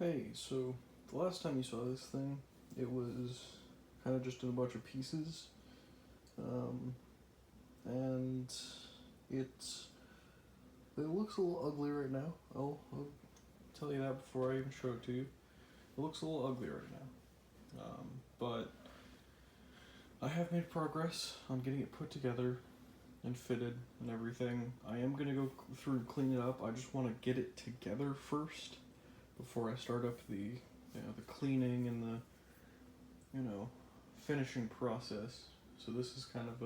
Hey, so the last time you saw this thing, it was kind of just in a bunch of pieces, um, and it's it looks a little ugly right now. I'll tell you that before I even show it to you. It looks a little ugly right now, but I have made progress on getting it put together and fitted and everything. I am gonna go through and clean it up. I just want to get it together first before I start up the cleaning and the finishing process. So this is kind of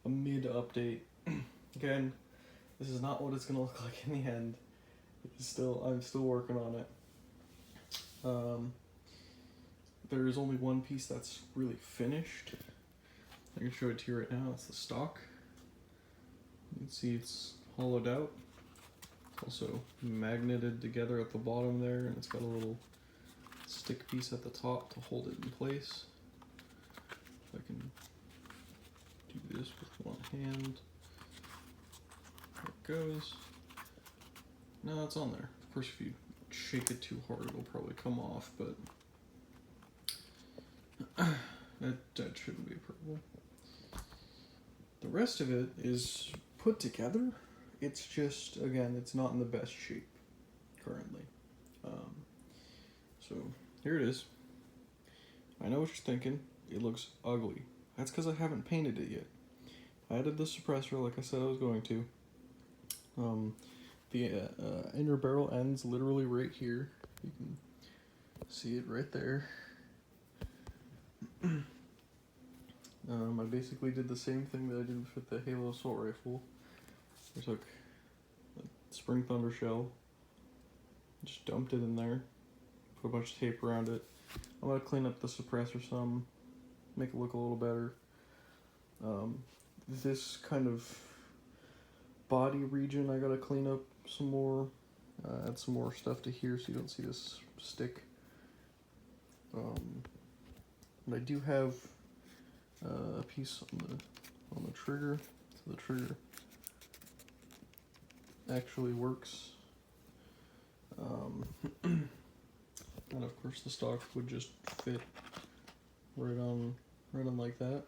a mid update. Again, this is not what it's gonna look like in the end. I'm still working on it. There is only one piece that's really finished. I can show it to you right now. It's the stock. You can see it's hollowed out. It's also magneted together at the bottom there, and it's got a little stick piece at the top to hold it in place. If I can do this with one hand. There it goes. No, it's on there. Of course, if you shake it too hard, it'll probably come off, but that shouldn't be a problem. The rest of it is put together. It's just, again, it's not in the best shape currently. So here it is. I know what you're thinking. It looks ugly. That's because I haven't painted it yet. I added the suppressor like I said I was going to. The inner barrel ends literally right here. You can see it right there. I basically did the same thing that I did with the Halo assault rifle. I took a Spring Thunder shell, just dumped it in there, put a bunch of tape around it. I'm gonna clean up the suppressor some, make it look a little better. This kind of body region I gotta clean up some more, add some more stuff to here so you don't see this stick. And I do have a piece on the trigger, so the trigger actually works. And of course the stock would just fit right on like that.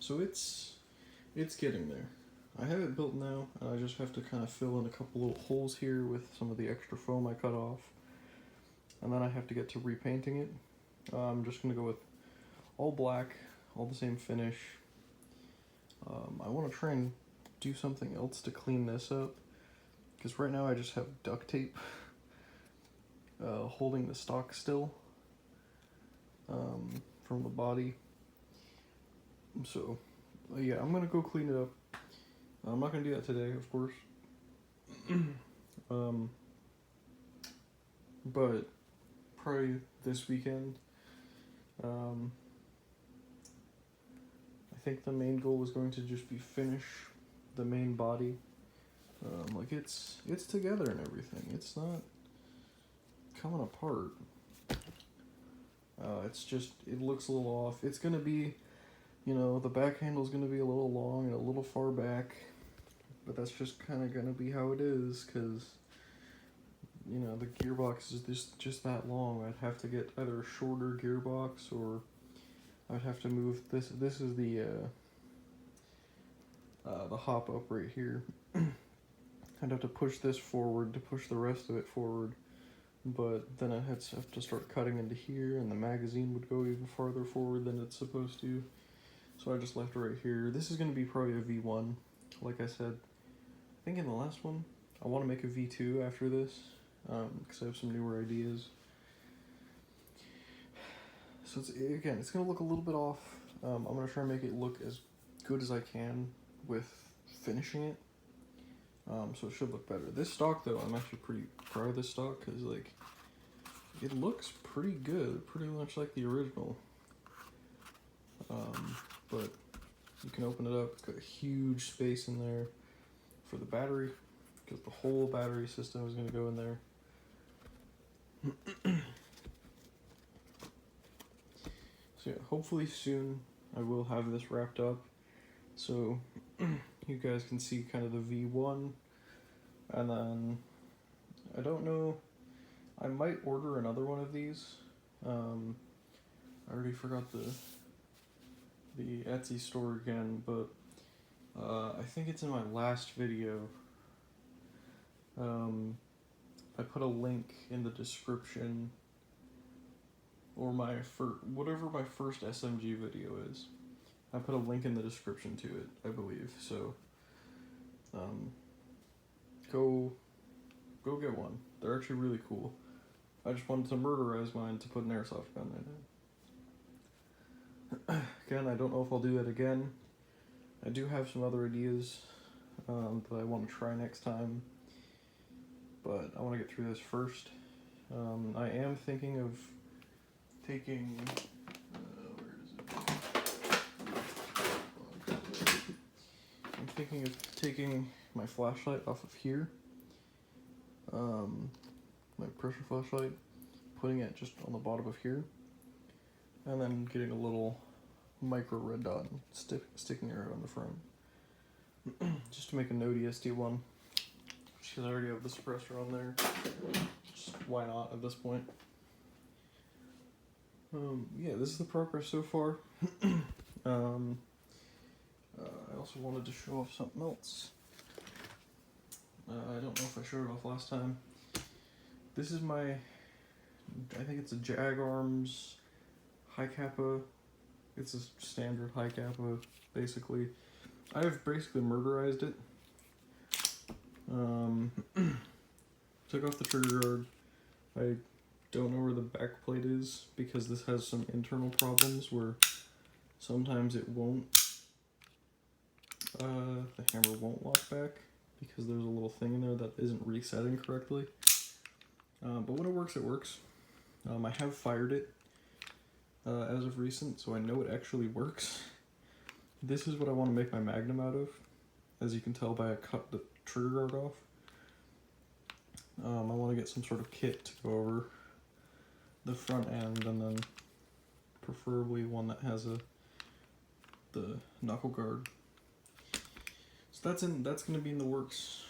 So it's getting there. I have it built now, and I just have to kind of fill in a couple little holes here with some of the extra foam I cut off. And then I have to get to repainting it. I'm just going to go with all black, all the same finish. I want to try and do something else to clean this up, because right now I just have duct tape holding the stock still from the body. So yeah, I'm going to go clean it up. I'm not going to do that today, of course. But probably this weekend. I think the main goal is going to just be finish the main body. Like it's together and everything. It's not coming apart. It's just, it looks a little off. It's gonna be, the back handle is gonna be a little long and a little far back, but that's just kind of gonna be how it is, because the gearbox is just that long. I'd have to get either a shorter gearbox, or I'd have to move this. This is the hop up right here. I'd have to push this forward to push the rest of it forward, but then I'd have to start cutting into here, and the magazine would go even farther forward than it's supposed to. So I just left it right here. This is going to be probably a V1, like I said. I think in the last one, I want to make a V2 after this, because I have some newer ideas. So it's going to look a little bit off. I'm going to try and make it look as good as I can with finishing it. So it should look better. This stock, though, I'm actually pretty proud of this stock, because it looks pretty good, pretty much like the original. But you can open it up. It's got a huge space in there for the battery, because the whole battery system is going to go in there. So yeah, hopefully soon I will have this wrapped up, so you guys can see kind of the V1 And then, I don't know, I might order another one of these. I already forgot the Etsy store again, but I think it's in my last video. I put a link in the description, or whatever my first SMG video is. I put a link in the description to it, I believe. So, go get one. They're actually really cool. I just wanted to murderize mine to put an airsoft gun in it. Again, I don't know if I'll do that again. I do have some other ideas that I want to try next time, but I want to get through this first. I am thinking of taking... where is it? I'm thinking of taking my flashlight off of here, my pressure flashlight, putting it just on the bottom of here, and then getting a little micro red dot and sticking it on the front, just to make a no DSD one, because I already have the suppressor on there. Just why not at this point? Yeah, this is the progress so far. I also wanted to show off something else. I don't know if I showed it off last time. This is my, I think it's a Jag Arms high kappa. It's a standard high kappa, basically. I've basically murderized it. Took off the trigger guard. I don't know where the back plate is because this has some internal problems where sometimes it won't, the hammer won't lock back because there's a little thing in there that isn't resetting correctly. But when it works, it works. I have fired it as of recent, so I know it actually works. This is what I want to make my Magnum out of. As you can tell by I cut the trigger guard off. I want to get some sort of kit to go over the front end, and then preferably one that has the knuckle guard. So that's going to be in the works.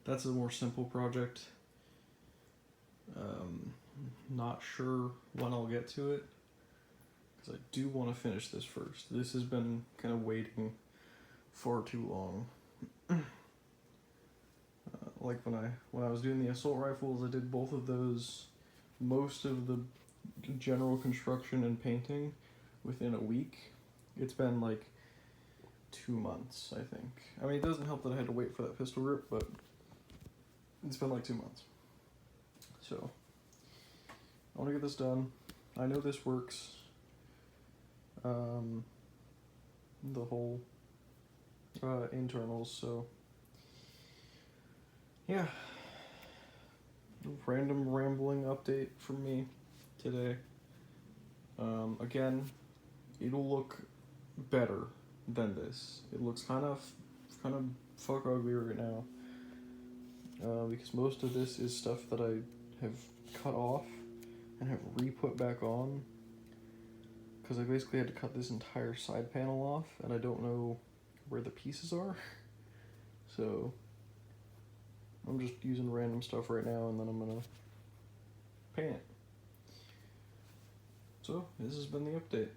That's a more simple project. Not sure when I'll get to it, because I do want to finish this first. This has been kind of waiting far too long. Like when I was doing the assault rifles, I did both of those, most of the general construction and painting within a week. It's been like 2 months, I think. I mean, it doesn't help that I had to wait for that pistol grip, but it's been like 2 months. So, I want to get this done. I know this works. The whole internals, so yeah. Random rambling update from me today. Again, it'll look better than this. It looks kind of fuck ugly right now. Because most of this is stuff that I have cut off and have re-put back on. Because I basically had to cut this entire side panel off, and I don't know where the pieces are. So, I'm just using random stuff right now, and then I'm gonna paint it. So, this has been the update.